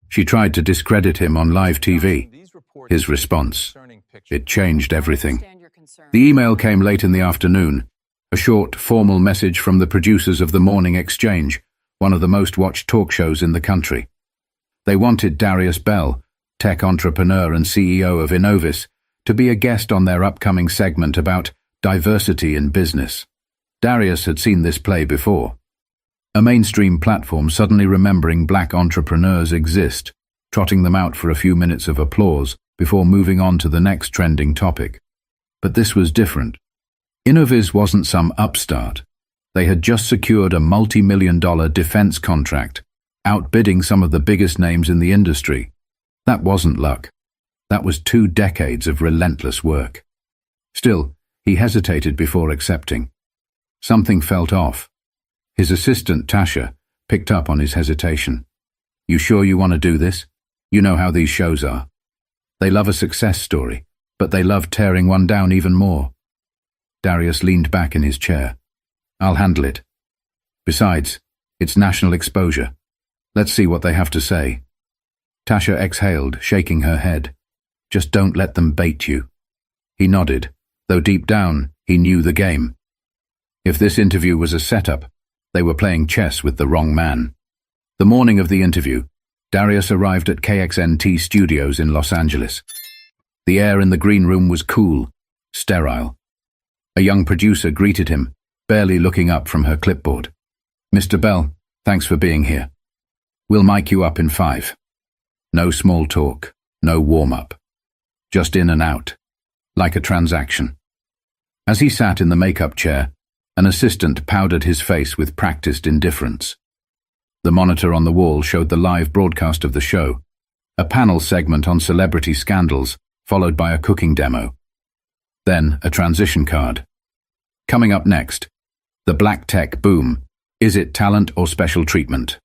She tried to discredit him on live TV. His response: it changed everything. The email came late in the afternoon, a short, formal message from the producers of The Morning Exchange, one of the most watched talk shows in the country. They wanted Darius Bell, tech entrepreneur and CEO of Innovis, to be a guest on their upcoming segment about diversity in business. Darius had seen this play before. A mainstream platform suddenly remembering black entrepreneurs exist, trotting them out for a few minutes of applause before moving on to the next trending topic. But this was different. Innovis wasn't some upstart. They had just secured a multi-million-dollar defense contract, outbidding some of the biggest names in the industry. That wasn't luck. That was 2 decades of relentless work. Still, he hesitated before accepting. Something felt off. His assistant, Tasha, picked up on his hesitation. "You sure you want to do this? You know how these shows are. They love a success story, but they love tearing one down even more." Darius leaned back in his chair. "I'll handle it. Besides, it's national exposure. Let's see what they have to say." Tasha exhaled, shaking her head. "Just don't let them bait you." He nodded, though deep down he knew the game. If this interview was a setup, they were playing chess with the wrong man. The morning of the interview, Darius arrived at KXNT Studios in Los Angeles. The air in the green room was cool, sterile. A young producer greeted him, barely looking up from her clipboard. "Mr. Bell, thanks for being here. We'll mic you up in 5. No small talk, no warm-up. Just in and out, like a transaction." As he sat in the makeup chair, an assistant powdered his face with practiced indifference. The monitor on the wall showed the live broadcast of the show, a panel segment on celebrity scandals, followed by a cooking demo. Then a transition card. Coming up next, the black tech boom. Is it talent or special treatment?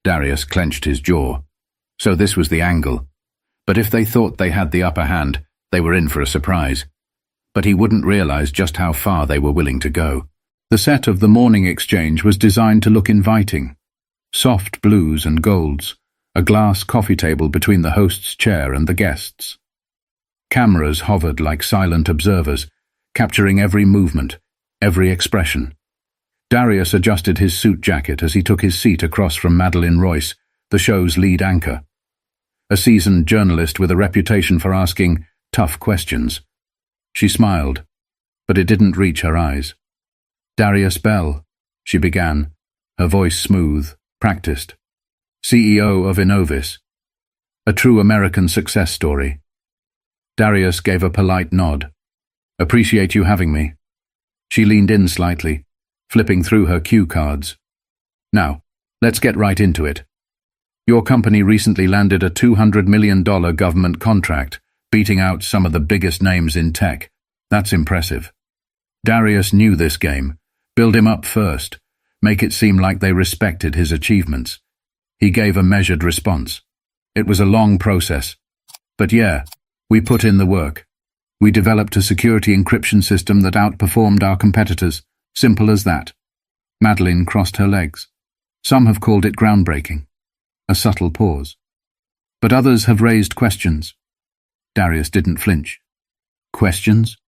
Darius clenched his jaw. So this was the angle. But if they thought they had the upper hand, they were in for a surprise. But he wouldn't realize just how far they were willing to go. The set of The Morning Exchange was designed to look inviting. Soft blues and golds, a glass coffee table between the host's chair and the guests. Cameras hovered like silent observers, capturing every movement, every expression. Darius adjusted his suit jacket as he took his seat across from Madeleine Royce, the show's lead anchor. A seasoned journalist with a reputation for asking tough questions. She smiled, but it didn't reach her eyes. "Darius Bell," she began, her voice smooth, practiced. "CEO of Innovis. A true American success story." Darius gave a polite nod. "Appreciate you having me." She leaned in slightly, flipping through her cue cards. "Now, let's get right into it. Your company recently landed a $200 million government contract, beating out some of the biggest names in tech. That's impressive." Darius knew this game. Build him up first. Make it seem like they respected his achievements. He gave a measured response. "It was a long process. But yeah, we put in the work. We developed a security encryption system that outperformed our competitors. Simple as that." Madeleine crossed her legs. "Some have called it groundbreaking." A subtle pause. "But others have raised questions." Darius didn't flinch. "Questions?"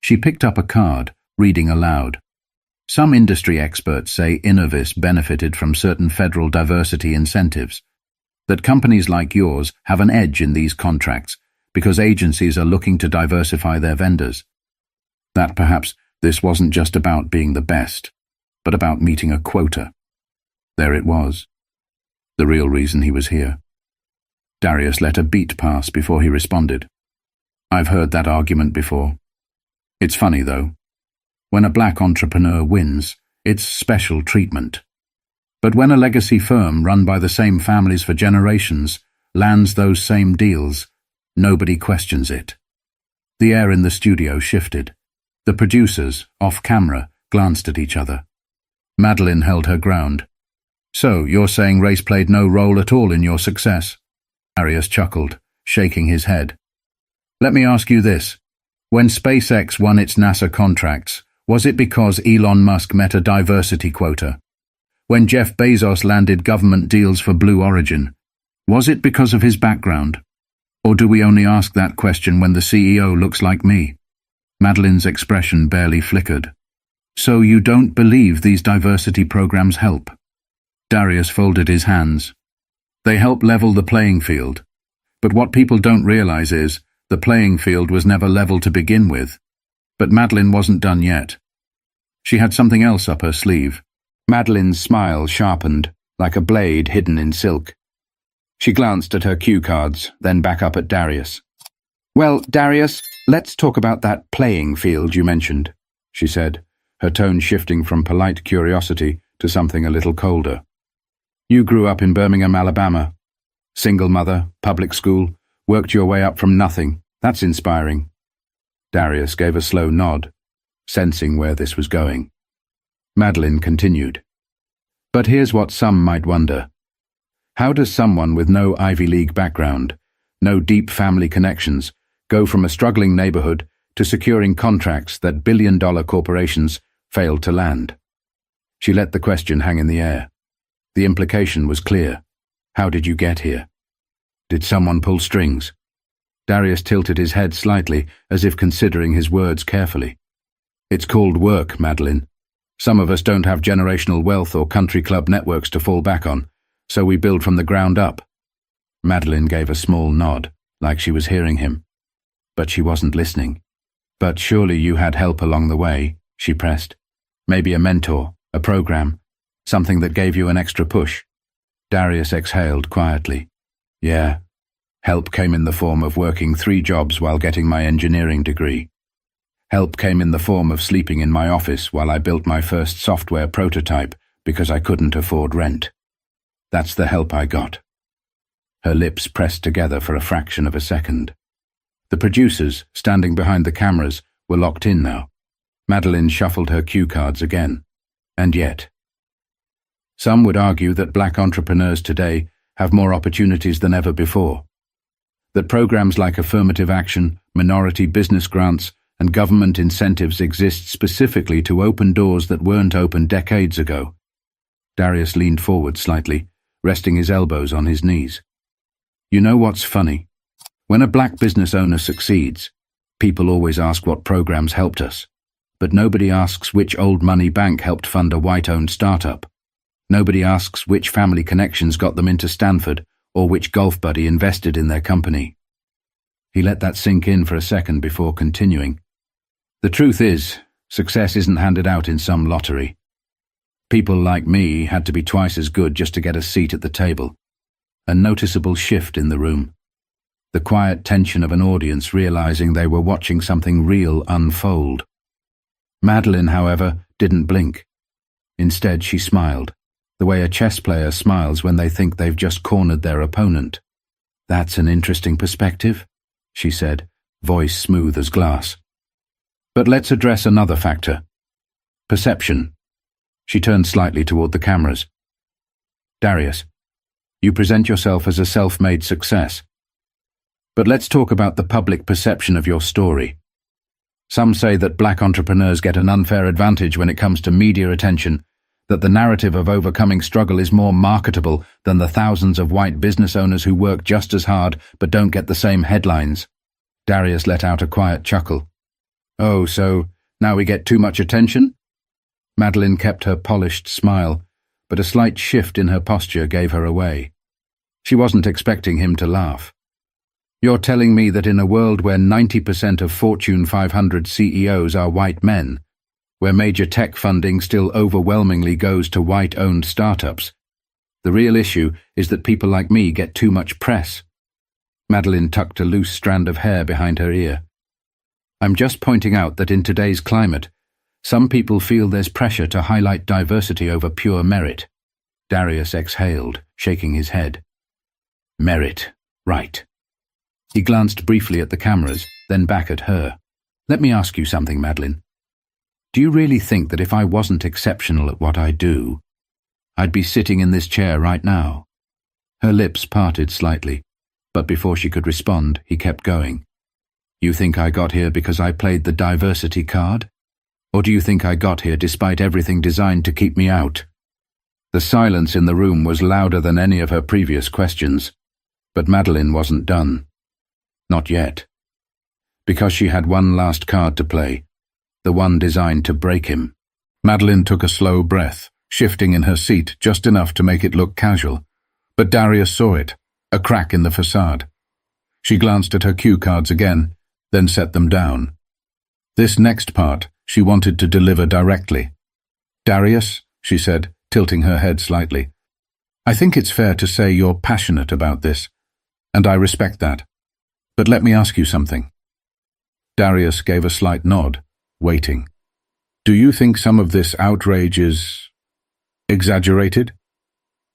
She picked up a card, reading aloud. "Some industry experts say Innovis benefited from certain federal diversity incentives, that companies like yours have an edge in these contracts because agencies are looking to diversify their vendors. That perhaps this wasn't just about being the best, but about meeting a quota." There it was. The real reason he was here. Darius let a beat pass before he responded. "I've heard that argument before. It's funny, though. When a black entrepreneur wins, it's special treatment. But when a legacy firm run by the same families for generations lands those same deals, nobody questions it." The air in the studio shifted. The producers, off camera, glanced at each other. Madeleine held her ground. "So, you're saying race played no role at all in your success?" Darius chuckled, shaking his head. "Let me ask you this. When SpaceX won its NASA contracts, was it because Elon Musk met a diversity quota? When Jeff Bezos landed government deals for Blue Origin, Was it because of his background? Or do we only ask that question when the CEO looks like me? Madeline's expression barely flickered. So you don't believe these diversity programs help? Darius folded his hands. They help level the playing field. But what people don't realize is, the playing field was never level to begin with. But Madeline wasn't done yet. She had something else up her sleeve. Madeline's smile sharpened, like a blade hidden in silk. She glanced at her cue cards, then back up at Darius. Well, Darius, let's talk about that playing field you mentioned, she said, her tone shifting from polite curiosity to something a little colder. You grew up in Birmingham, Alabama. Single mother, public school, worked your way up from nothing. That's inspiring. Darius gave a slow nod, sensing where this was going. Madeline continued. But here's what some might wonder. How does someone with no Ivy League background, no deep family connections, go from a struggling neighborhood to securing contracts that billion-dollar corporations failed to land? She let the question hang in the air. The implication was clear. How did you get here? Did someone pull strings? Darius tilted his head slightly, as if considering his words carefully. It's called work, Madeline. Some of us don't have generational wealth or country club networks to fall back on, so we build from the ground up. Madeline gave a small nod, like she was hearing him. But she wasn't listening. But surely you had help along the way, she pressed. Maybe a mentor, a program, something that gave you an extra push. Darius exhaled quietly. Yeah. Help came in the form of working 3 jobs while getting my engineering degree. Help came in the form of sleeping in my office while I built my first software prototype because I couldn't afford rent. That's the help I got. Her lips pressed together for a fraction of a second. The producers, standing behind the cameras, were locked in now. Madeline shuffled her cue cards again. And yet. Some would argue that black entrepreneurs today have more opportunities than ever before. That programs like affirmative action, minority business grants, and government incentives exist specifically to open doors that weren't open decades ago. Darius leaned forward slightly, resting his elbows on his knees. You know what's funny? When a black business owner succeeds, people always ask what programs helped us. But nobody asks which old money bank helped fund a white-owned startup. Nobody asks which family connections got them into Stanford or which golf buddy invested in their company. He let that sink in for a second before continuing. The truth is, success isn't handed out in some lottery. People like me had to be twice as good just to get a seat at the table. A noticeable shift in the room. The quiet tension of an audience realizing they were watching something real unfold. Madeline, however, didn't blink. Instead, she smiled, the way a chess player smiles when they think they've just cornered their opponent. That's an interesting perspective, she said, voice smooth as glass. But let's address another factor. Perception. She turned slightly toward the cameras. Darius, you present yourself as a self-made success. But let's talk about the public perception of your story. Some say that black entrepreneurs get an unfair advantage when it comes to media attention, that the narrative of overcoming struggle is more marketable than the thousands of white business owners who work just as hard but don't get the same headlines. Darius let out a quiet chuckle. Oh, so now we get too much attention? Madeline kept her polished smile, but a slight shift in her posture gave her away. She wasn't expecting him to laugh. You're telling me that in a world where 90% of Fortune 500 CEOs are white men, where major tech funding still overwhelmingly goes to white-owned startups, the real issue is that people like me get too much press. Madeline tucked a loose strand of hair behind her ear. I'm just pointing out that in today's climate, some people feel there's pressure to highlight diversity over pure merit. Darius exhaled, shaking his head. Merit, right. He glanced briefly at the cameras, then back at her. Let me ask you something, Madeline. Do you really think that if I wasn't exceptional at what I do, I'd be sitting in this chair right now? Her lips parted slightly, but before she could respond, he kept going. You think I got here because I played the diversity card? Or do you think I got here despite everything designed to keep me out? The silence in the room was louder than any of her previous questions. But Madeline wasn't done. Not yet. Because she had one last card to play, the one designed to break him. Madeline took a slow breath, shifting in her seat just enough to make it look casual. But Darius saw it, a crack in the facade. She glanced at her cue cards again, then set them down. This next part she wanted to deliver directly. "Darius," she said, tilting her head slightly, "I think it's fair to say you're passionate about this, and I respect that. But let me ask you something." Darius gave a slight nod, waiting. "Do you think some of this outrage is exaggerated?"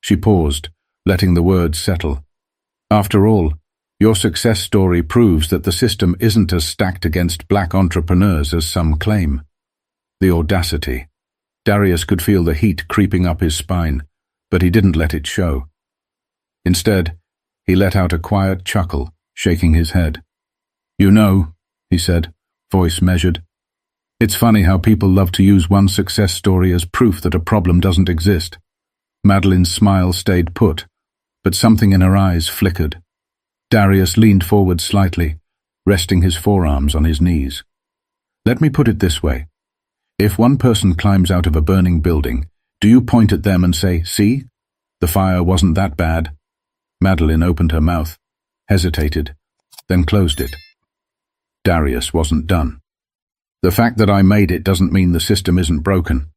She paused, letting the words settle. "After all, your success story proves that the system isn't as stacked against black entrepreneurs as some claim." The audacity. Darius could feel the heat creeping up his spine, but he didn't let it show. Instead, he let out a quiet chuckle, shaking his head. "You know," he said, voice measured, "it's funny how people love to use one success story as proof that a problem doesn't exist." Madeline's smile stayed put, but something in her eyes flickered. Darius leaned forward slightly, resting his forearms on his knees. "Let me put it this way. If one person climbs out of a burning building, do you point at them and say, 'See? The fire wasn't that bad'?" Madeline opened her mouth, hesitated, then closed it. Darius wasn't done. "The fact that I made it doesn't mean the system isn't broken.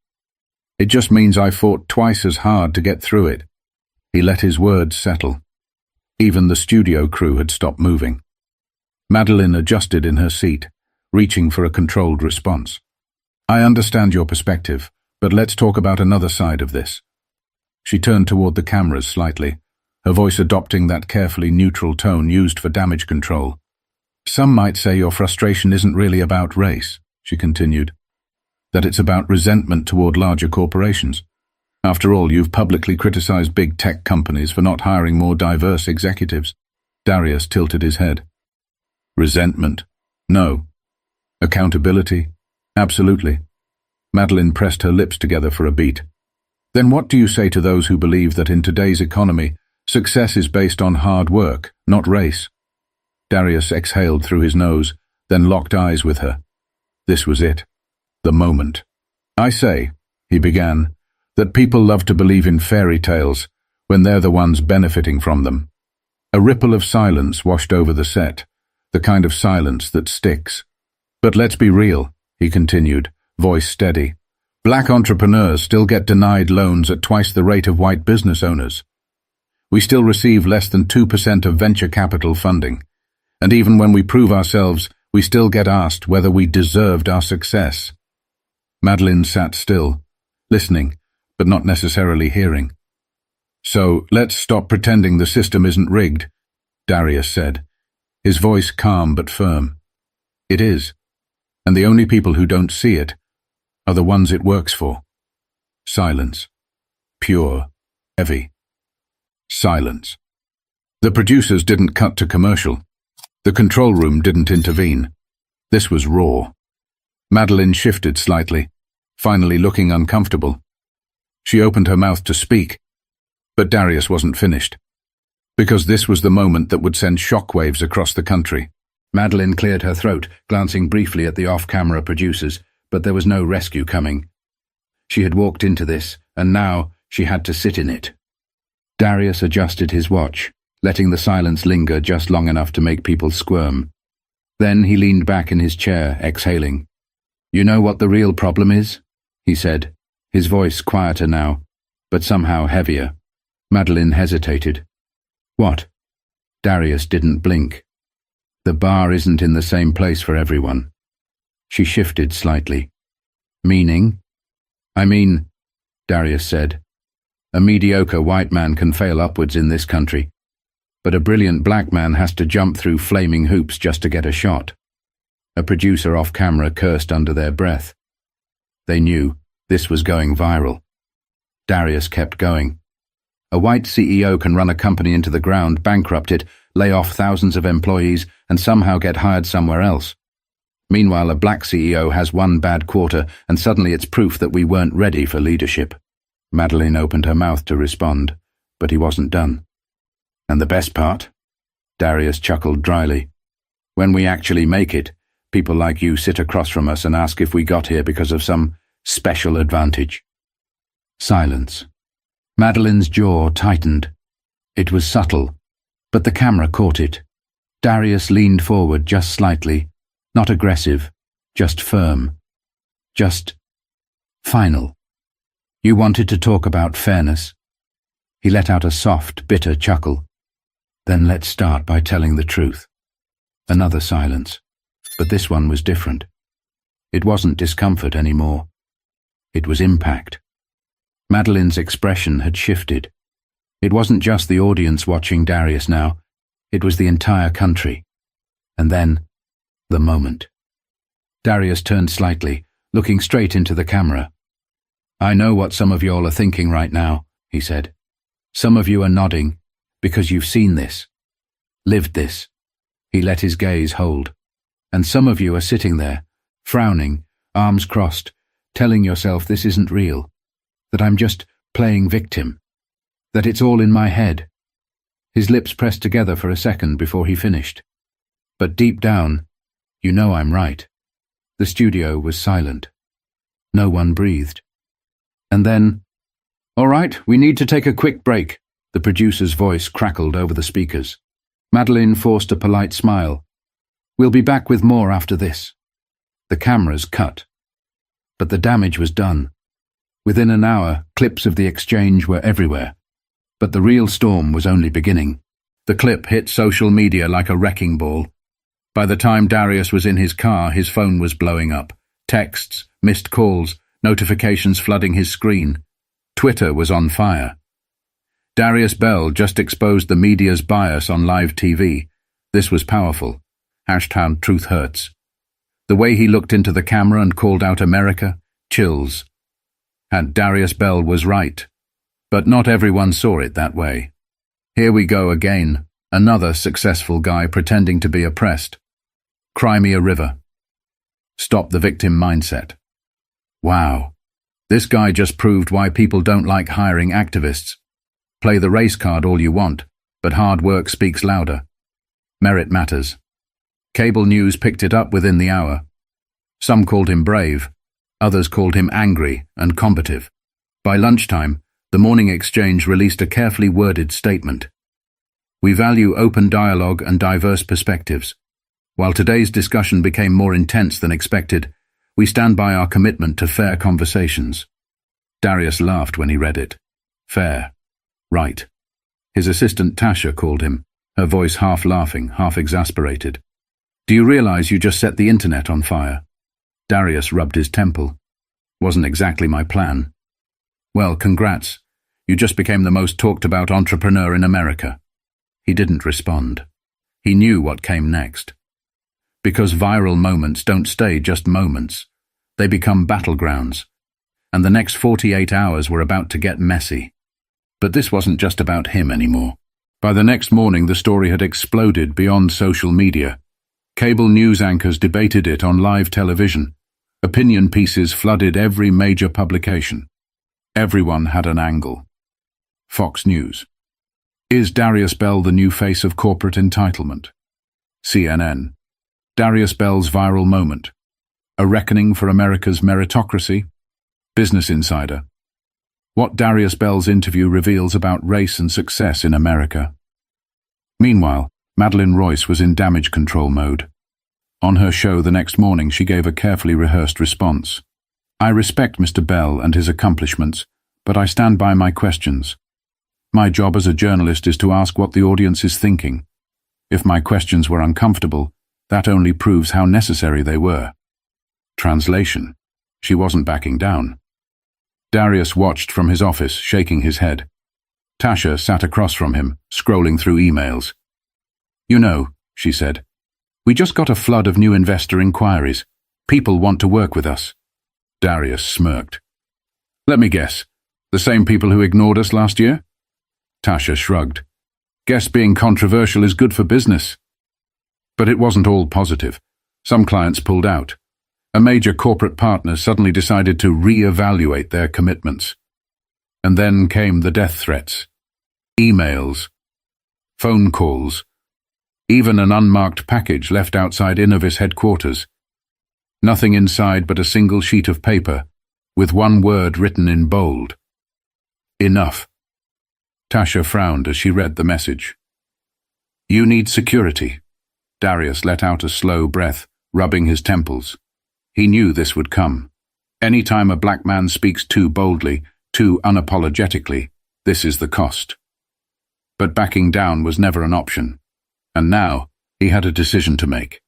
It just means I fought twice as hard to get through it." He let his words settle. Even the studio crew had stopped moving. Madeline adjusted in her seat, reaching for a controlled response. "I understand your perspective, but let's talk about another side of this." She turned toward the cameras slightly, her voice adopting that carefully neutral tone used for damage control. "Some might say your frustration isn't really about race," she continued, "that it's about resentment toward larger corporations. After all, you've publicly criticized big tech companies for not hiring more diverse executives." Darius tilted his head. "Resentment? No. Accountability? Absolutely." Madeline pressed her lips together for a beat. "Then what do you say to those who believe that in today's economy, success is based on hard work, not race?" Darius exhaled through his nose, then locked eyes with her. This was it. The moment. "I say," he began, "that people love to believe in fairy tales when they're the ones benefiting from them." A ripple of silence washed over the set, the kind of silence that sticks. "But let's be real," he continued, voice steady. "Black entrepreneurs still get denied loans at twice the rate of white business owners. We still receive less than 2% of venture capital funding. And even when we prove ourselves, we still get asked whether we deserved our success." Madeline sat still, listening, but not necessarily hearing. "So let's stop pretending the system isn't rigged," Darius said, his voice calm but firm. "It is, and the only people who don't see it are the ones it works for." Silence. Pure, heavy. Silence. The producers didn't cut to commercial. The control room didn't intervene. This was raw. Madeline shifted slightly, finally looking uncomfortable. She opened her mouth to speak, but Darius wasn't finished. Because this was the moment that would send shockwaves across the country. Madeline cleared her throat, glancing briefly at the off-camera producers, but there was no rescue coming. She had walked into this, and now she had to sit in it. Darius adjusted his watch, letting the silence linger just long enough to make people squirm. Then he leaned back in his chair, exhaling. "You know what the real problem is?" he said, his voice quieter now, but somehow heavier. Madeline hesitated. "What?" Darius didn't blink. "The bar isn't in the same place for everyone." She shifted slightly. "Meaning?" "I mean," Darius said, "a mediocre white man can fail upwards in this country, but a brilliant black man has to jump through flaming hoops just to get a shot." A producer off camera cursed under their breath. They knew this was going viral. Darius kept going. "A white CEO can run a company into the ground, bankrupt it, lay off thousands of employees, and somehow get hired somewhere else. Meanwhile, a black CEO has one bad quarter, and suddenly it's proof that we weren't ready for leadership." Madeline opened her mouth to respond, but he wasn't done. "And the best part?" Darius chuckled dryly. "When we actually make it, people like you sit across from us and ask if we got here because of some special advantage." Silence. Madeline's jaw tightened. It was subtle, but the camera caught it. Darius leaned forward just slightly, not aggressive, just firm, just final. "You wanted to talk about fairness?" He let out a soft, bitter chuckle. "Then let's start by telling the truth." Another silence, but this one was different. It wasn't discomfort anymore. It was impact. Madeline's expression had shifted. It wasn't just the audience watching Darius now, it was the entire country. And then, the moment. Darius turned slightly, looking straight into the camera. "I know what some of y'all are thinking right now," he said. "Some of you are nodding, because you've seen this, lived this." He let his gaze hold. "And some of you are sitting there, frowning, arms crossed, telling yourself this isn't real, that I'm just playing victim, that it's all in my head." His lips pressed together for a second before he finished. "But deep down, you know I'm right." The studio was silent. No one breathed. And then, "All right, we need to take a quick break." The producer's voice crackled over the speakers. Madeline forced a polite smile. "We'll be back with more after this." The cameras cut. But the damage was done. Within an hour, clips of the exchange were everywhere. But the real storm was only beginning. The clip hit social media like a wrecking ball. By the time Darius was in his car, his phone was blowing up. Texts, missed calls, notifications flooding his screen. Twitter was on fire. Darius Bell just exposed the media's bias on live TV. This was powerful. #Truth hurts. The way he looked into the camera and called out America, chills. And Darius Bell was right. But not everyone saw it that way. Here we go again, another successful guy pretending to be oppressed. Cry me a river. Stop the victim mindset. Wow. This guy just proved why people don't like hiring activists. Play the race card all you want, but hard work speaks louder. Merit matters. Cable news picked it up within the hour. Some called him brave. Others called him angry and combative. By lunchtime, the Morning Exchange released a carefully worded statement. "We value open dialogue and diverse perspectives. While today's discussion became more intense than expected, we stand by our commitment to fair conversations." Darius laughed when he read it. Fair. Right. His assistant Tasha called him, her voice half laughing, half exasperated. "Do you realize you just set the internet on fire?" Darius rubbed his temple. "Wasn't exactly my plan." "Well, congrats. You just became the most talked about entrepreneur in America." He didn't respond. He knew what came next. Because viral moments don't stay just moments. They become battlegrounds. And the next 48 hours were about to get messy. But this wasn't just about him anymore. By the next morning, the story had exploded beyond social media. Cable news anchors debated it on live television. Opinion pieces flooded every major publication. Everyone had an angle. Fox News. Is Darius Bell the new face of corporate entitlement? CNN. Darius Bell's viral moment. A reckoning for America's meritocracy? Business Insider. What Darius Bell's interview reveals about race and success in America. Meanwhile, Madeline Royce was in damage control mode. On her show the next morning, she gave a carefully rehearsed response. "I respect Mr. Bell and his accomplishments, but I stand by my questions. My job as a journalist is to ask what the audience is thinking. If my questions were uncomfortable, that only proves how necessary they were." Translation. She wasn't backing down. Darius watched from his office, shaking his head. Tasha sat across from him, scrolling through emails. "You know," she said, "we just got a flood of new investor inquiries. People want to work with us." Darius smirked. "Let me guess. The same people who ignored us last year?" Tasha shrugged. "Guess being controversial is good for business." But it wasn't all positive. Some clients pulled out. A major corporate partner suddenly decided to re-evaluate their commitments. And then came the death threats. Emails. Phone calls. even an unmarked package left outside Innovis headquarters. Nothing inside but a single sheet of paper, with one word written in bold. Enough. Tasha frowned as she read the message. You need security. Darius let out a slow breath, rubbing his temples. He knew this would come. Any time a black man speaks too boldly, too unapologetically, this is the cost. But backing down was never an option. And now, he had a decision to make.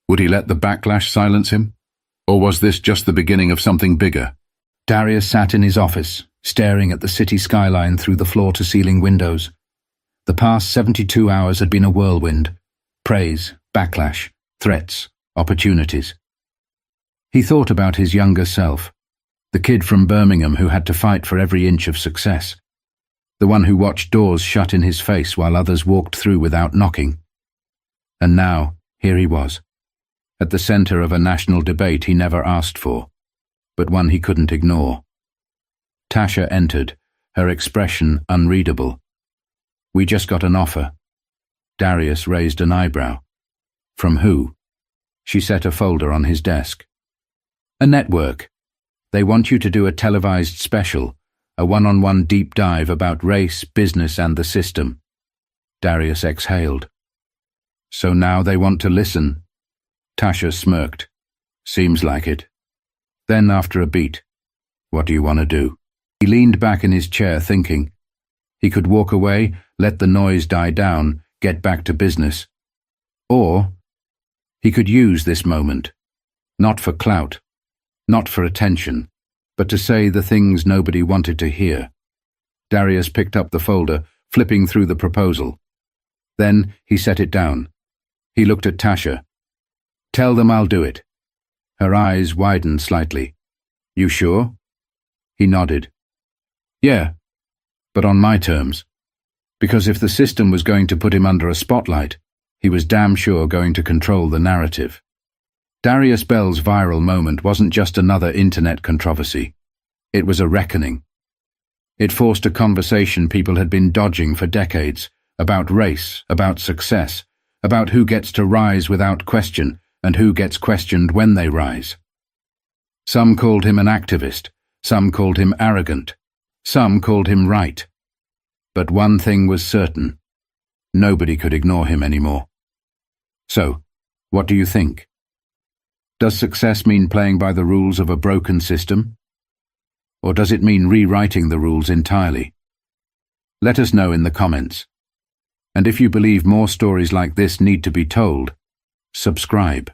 Would he let the backlash silence him? Or was this just the beginning of something bigger? Darius sat in his office, staring at the city skyline through the floor-to-ceiling windows. The past 72 hours had been a whirlwind. Praise, backlash, threats, opportunities. He thought about his younger self, the kid from Birmingham who had to fight for every inch of success, the one who watched doors shut in his face while others walked through without knocking. And now, here he was, at the center of a national debate he never asked for, but one he couldn't ignore. Tasha entered, her expression unreadable. We just got an offer. Darius raised an eyebrow. From who? She set a folder on his desk. A network. They want you to do a televised special, a one-on-one deep dive about race, business, and the system. Darius exhaled. So now they want to listen. Tasha smirked. Seems like it. Then, after a beat, what do you want to do? He leaned back in his chair thinking. He could walk away, let the noise die down, get back to business. Or he could use this moment, not for clout, not for attention, but to say the things nobody wanted to hear. Darius picked up the folder, flipping through the proposal. Then he set it down. He looked at Tasha. Tell them I'll do it. Her eyes widened slightly. You sure? He nodded. Yeah, but on my terms. Because if the system was going to put him under a spotlight, he was damn sure going to control the narrative. Darius Bell's viral moment wasn't just another internet controversy. It was a reckoning. It forced a conversation people had been dodging for decades, about race, about success, about who gets to rise without question and who gets questioned when they rise. Some called him an activist, some called him arrogant, some called him right. But one thing was certain. Nobody could ignore him anymore. So, what do you think? Does success mean playing by the rules of a broken system? Or does it mean rewriting the rules entirely? Let us know in the comments. And if you believe more stories like this need to be told, subscribe.